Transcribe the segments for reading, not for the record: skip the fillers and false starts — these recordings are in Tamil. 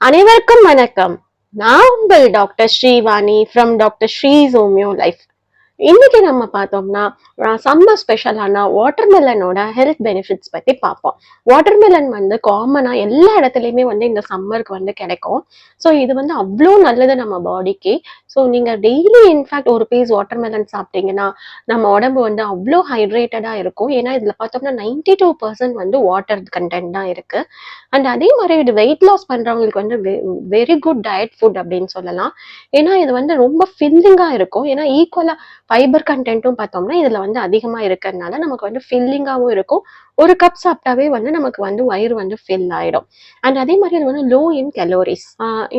அனைவருக்கும் வணக்கம். நான் உங்கள் doctor Srivani from doctor ஸ்ரீஸ் homeo life. இன்னைக்கு நம்ம பார்த்தோம்னா சம்மர் ஸ்பெஷலான வாட்டர்மெலனோட ஹெல்த் பெனிஃபிட்ஸ் பத்தி பார்ப்போம். வாட்டர்மெலன் வந்து காமனா எல்லா இடத்துலயுமே வந்து இந்த சம்மருக்கு வந்து கிடைக்கும். ஸோ இது வந்து அவ்வளோ நல்லது நம்ம பாடிக்கு. ஸோ நீங்க டெய்லி இன்ஃபேக்ட் ஒரு பீஸ் வாட்டர்மெலன் சாப்பிட்டீங்கன்னா நம்ம உடம்பு வந்து அவ்வளோ ஹைட்ரேட்டடா இருக்கும். ஏன்னா இதுல பார்த்தோம்னா 92% வந்து வாட்டர் கண்டென்ட் தான் இருக்கு. அண்ட் அதே மாதிரி இது வெயிட் லாஸ் பண்றவங்களுக்கு வந்து வெரி குட் டயட் ஃபுட் அப்படின்னு சொல்லலாம். ஏன்னா இது வந்து ரொம்ப ஃபில்லிங்கா இருக்கும். ஏன்னா ஈக்குவலா ஃபைபர் கண்டென்ட்டும் பார்த்தோம்னா இதுல வந்து அதிகமா இருக்கிறதுனால நமக்கு வந்து ஃபில்லிங்காவும் இருக்கும். ஒரு கப் சாப்பிட்டாவே வந்து நமக்கு வந்து வயிறு வந்து ஃபில் ஆயிடும். அண்ட் அதே மாதிரி இது வந்து லோ இன் கலோரிஸ்.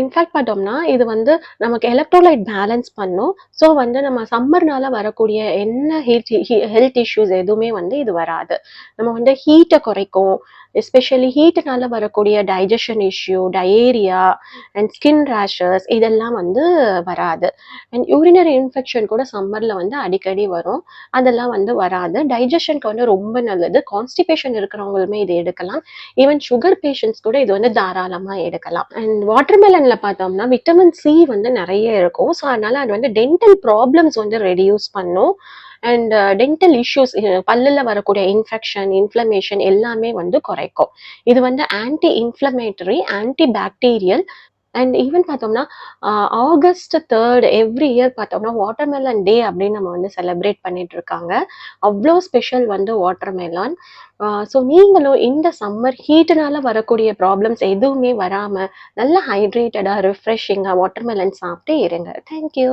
இன்ஃபேக்ட் பார்த்தோம்னா இது வந்து நமக்கு எலக்ட்ரோலைட் பேலன்ஸ் பண்ணும். ஸோ வந்து நம்ம சம்மர்னால வரக்கூடிய என்ன ஹெல்த் இஷ்யூஸ் எதுவுமே வந்து இது வராது. நம்ம வந்து ஹீட்டை குறைக்கும். எஸ்பெஷலி ஹீட்னால வரக்கூடிய digestion issue, diarrhoea and skin rashes இதெல்லாம் வந்து வராது. அண்ட் யூரினரி இன்ஃபெக்ஷன் கூட சம்மர்ல வந்து அடிக்கடி வரும். அதெல்லாம் வந்து வராது. டைஜஷனுக்கு வந்து ரொம்ப நல்லது. கான்ஸ்டிபேஷன் இருக்கிறவங்களுமே இது எடுக்கலாம். ஈவன் சுகர் பேஷண்ட்ஸ் கூட இது வந்து தாராளமா எடுக்கலாம். அண்ட் வாட்டர்மெலன்ல பார்த்தோம்னா விட்டமின் சி வந்து நிறைய இருக்கும். ஸோ அதனால அது வந்து டென்டல் ப்ராப்ளம்ஸ் வந்து ரெடியூஸ் பண்ணும். அண்ட் டென்டல் இஷ்யூஸ், பல்லுல வரக்கூடிய இன்ஃபெக்ஷன், இன்ஃப்ளமேஷன் எல்லாமே வந்து குறைக்கும். இது வந்து anti inflammatory, anti bacterial. And even பார்த்தோம்னா ஆகஸ்ட் 3 எவ்ரி இயர் பார்த்தோம்னா வாட்டர்மெலன் டே அப்படின்னு நம்ம வந்து செலிப்ரேட் பண்ணிட்டு இருக்காங்க. அவ்வளோ ஸ்பெஷல் வந்து வாட்டர்மெலான். ஸோ நீங்களும் இந்த சம்மர் ஹீட்னால வரக்கூடிய ப்ராப்ளம்ஸ் எதுவுமே வராம நல்ல ஹைட்ரேட்டடா ரிஃப்ரெஷிங்கா வாட்டர்மெலன் சாப்பிட்டு இருங்க. தேங்க்யூ.